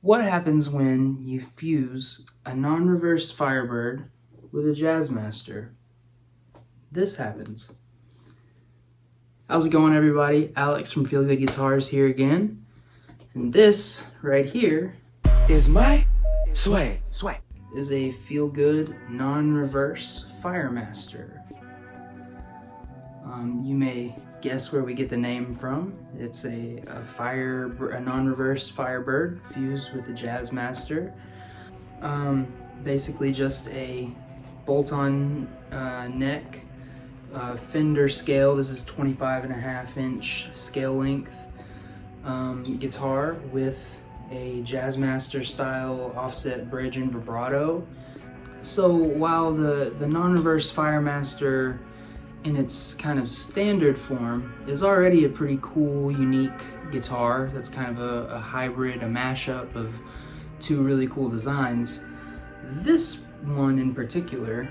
What happens when you fuse a non-reverse Firebird with a Jazzblaster? This happens. How's it going, everybody? Alex from Feelgood Guitars here again. And this right here is my sway. Is a Feelgood non-reverse Fireblaster. You may guess where we get the name from. It's a non-reverse Firebird fused with a Jazzblaster. Basically just a bolt-on neck Fender scale. This is 25.5 inch scale length guitar with a Jazzblaster style offset bridge and vibrato. So while the non-reverse Fireblaster in its kind of standard form is already a pretty cool, unique guitar that's kind of a hybrid, a mashup of two really cool designs, this one in particular,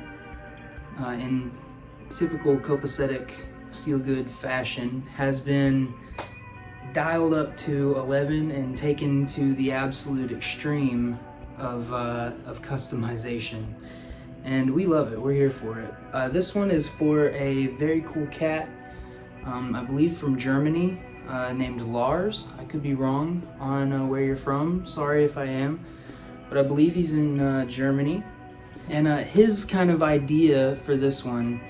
in typical Copacetic Feelgood fashion, has been dialed up to 11 and taken to the absolute extreme of customization. And we love it, we're here for it. This one is for a very cool cat, I believe from Germany, named Lars. I could be wrong on where you're from, sorry if I am, but I believe he's in Germany. And his kind of idea for this one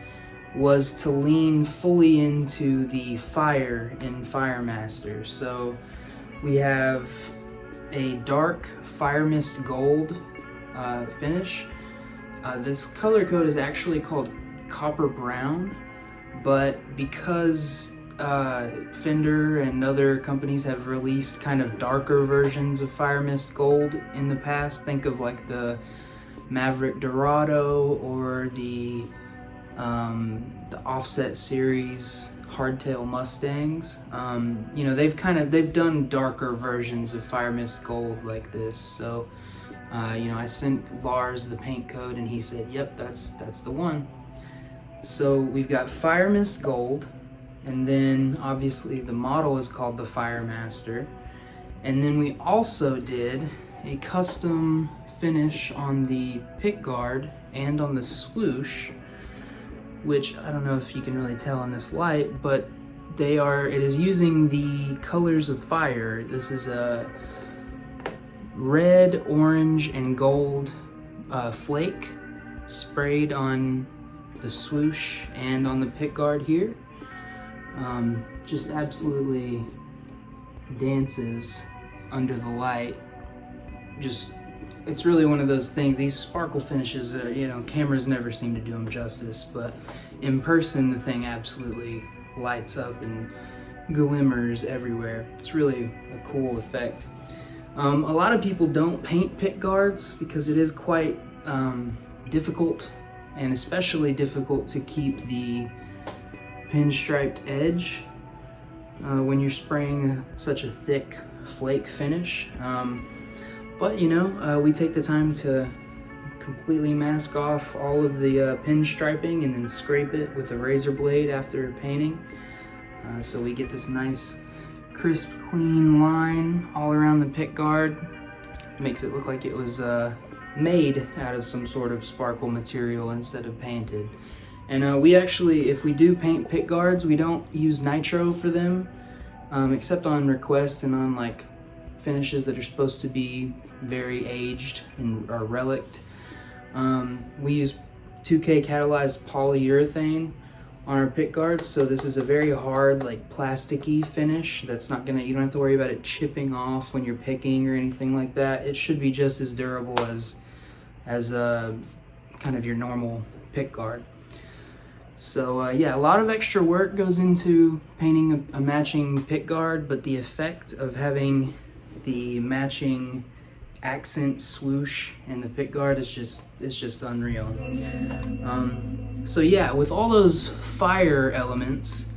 was to lean fully into the fire in Fireblaster. So we have a dark fire mist gold finish. This color code is actually called copper brown, but because Fender and other companies have released kind of darker versions of Fire Mist Gold in the past, think of like the Maverick Dorado or the Offset series Hardtail Mustangs. You know, they've done darker versions of Fire Mist Gold like this. So you know, I sent Lars the paint code and he said, yep, that's the one. So we've got Fire Mist Gold, and then obviously the model is called the Fireblaster. And then we also did a custom finish on the pickguard and on the swoosh, which I don't know if you can really tell in this light, but it is using the colors of fire. This is a red, orange, and gold flake sprayed on the swoosh and on the pickguard here. Just absolutely dances under the light. It's really one of those things. These sparkle finishes, you know, cameras never seem to do them justice, but in person the thing absolutely lights up and glimmers everywhere. It's really a cool effect. A lot of people don't paint pickguards because it is quite difficult, and especially difficult to keep the pinstriped edge when you're spraying such a thick flake finish. But you know, we take the time to completely mask off all of the pinstriping and then scrape it with a razor blade after painting. So we get this nice crisp, clean line all around the pickguard. Makes it look like it was made out of some sort of sparkle material instead of painted. And we actually, if we do paint pickguards, we don't use nitro for them, except on request and on like finishes that are supposed to be very aged and are relict. We use 2K catalyzed polyurethane on our pickguards, so this is a very hard, like plasticky finish that's not gonna, you don't have to worry about it chipping off when you're picking or anything like that. It should be just as durable as kind of your normal pickguard. So yeah, a lot of extra work goes into painting a matching pickguard, but the effect of having the matching accent swoosh and the pickguard is just unreal. So yeah, with all those fire elements,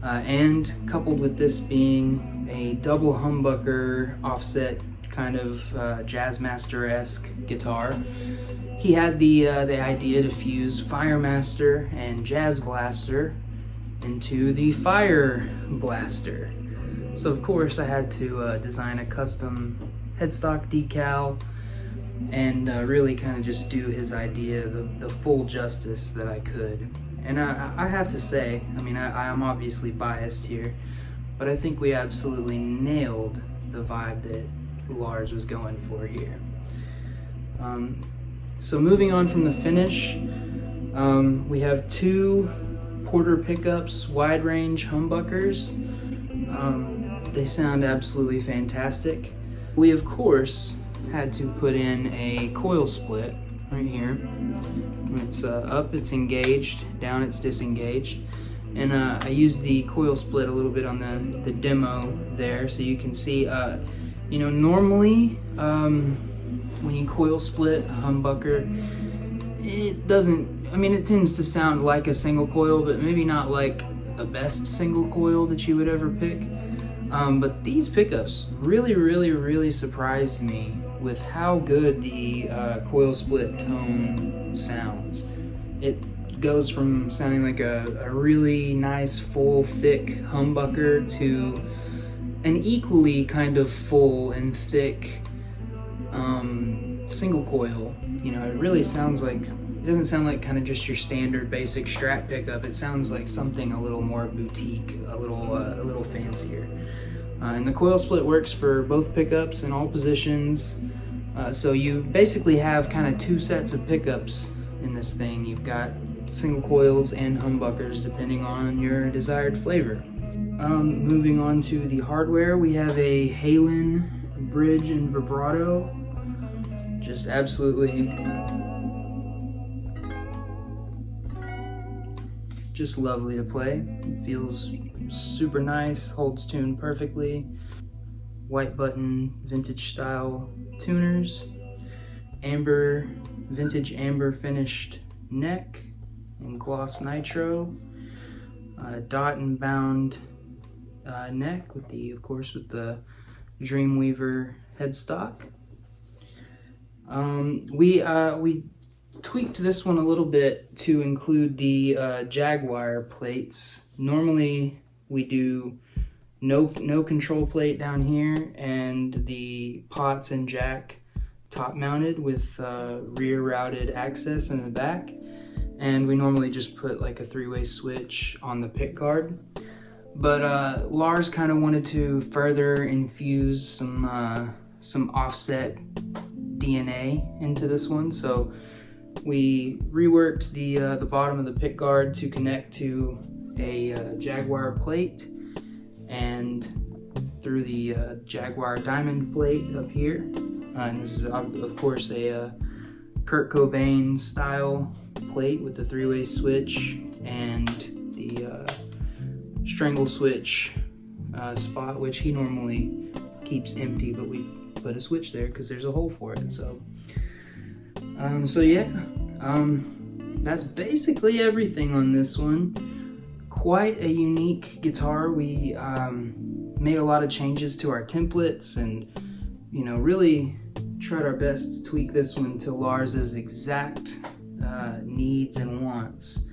and coupled with this being a double humbucker offset kind of Jazzblaster-esque guitar, he had the idea to fuse Fireblaster and Jazzblaster into the Fireblaster. So of course I had to design a custom headstock decal, and really kind of just do his idea the full justice that I could. And I have to say, I mean, I am obviously biased here, but I think we absolutely nailed the vibe that Lars was going for here. So moving on from the finish, we have two Porter pickups, wide range humbuckers. They sound absolutely fantastic. We of course had to put in a coil split right here. When it's up, it's engaged, down, it's disengaged. And I used the coil split a little bit on the demo there, so you can see, you know, normally when you coil split a humbucker, it doesn't, I mean, it tends to sound like a single coil, but maybe not like the best single coil that you would ever pick. But these pickups really surprised me with how good the coil split tone sounds. It goes from sounding like a really nice, full, thick humbucker to an equally kind of full and thick single coil. You know, it really sounds like, it doesn't sound like kind of just your standard basic Strat pickup. It sounds like something a little more boutique, a little fancier. And the coil split works for both pickups in all positions. So you basically have kind of two sets of pickups in this thing. You've got single coils and humbuckers depending on your desired flavor. Moving on to the hardware, we have a Halen bridge and vibrato. Just absolutely just lovely to play. Feels super nice, holds tune perfectly. White button, vintage style tuners. Amber, vintage amber finished neck and gloss nitro. Dot and bound neck with the, of course, with the Dreamweaver headstock. We tweaked this one a little bit to include the Jaguar plates. Normally we do no control plate down here and the pots and jack top mounted with rear routed access in the back, and we normally just put like a 3-way switch on the pick guard. But Lars kind of wanted to further infuse some offset DNA into this one, so we reworked the bottom of the pick guard to connect to a Jaguar plate, and through the Jaguar diamond plate up here. And this is of course a Kurt Cobain style plate with the 3-way switch and the strangle switch spot, which he normally keeps empty, but we put a switch there because there's a hole for it. So yeah, that's basically everything on this one. Quite a unique guitar. We made a lot of changes to our templates and, you know, really tried our best to tweak this one to Lars's exact needs and wants.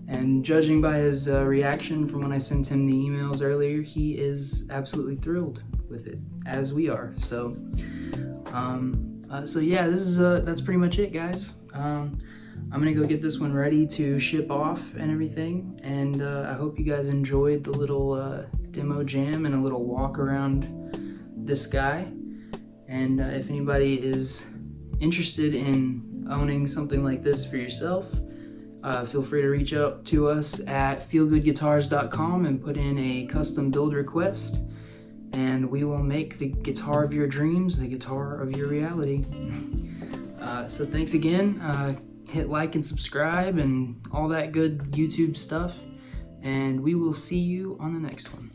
And judging by his reaction from when I sent him the emails earlier, he is absolutely thrilled with it, as we are. So yeah, this is that's pretty much it, guys. I'm gonna go get this one ready to ship off and everything, and I hope you guys enjoyed the little demo jam and a little walk around this guy. And if anybody is interested in owning something like this for yourself, feel free to reach out to us at feelgoodguitars.com and put in a custom build request, and we will make the guitar of your dreams the guitar of your reality. So thanks again. Hit like and subscribe and all that good YouTube stuff, and we will see you on the next one.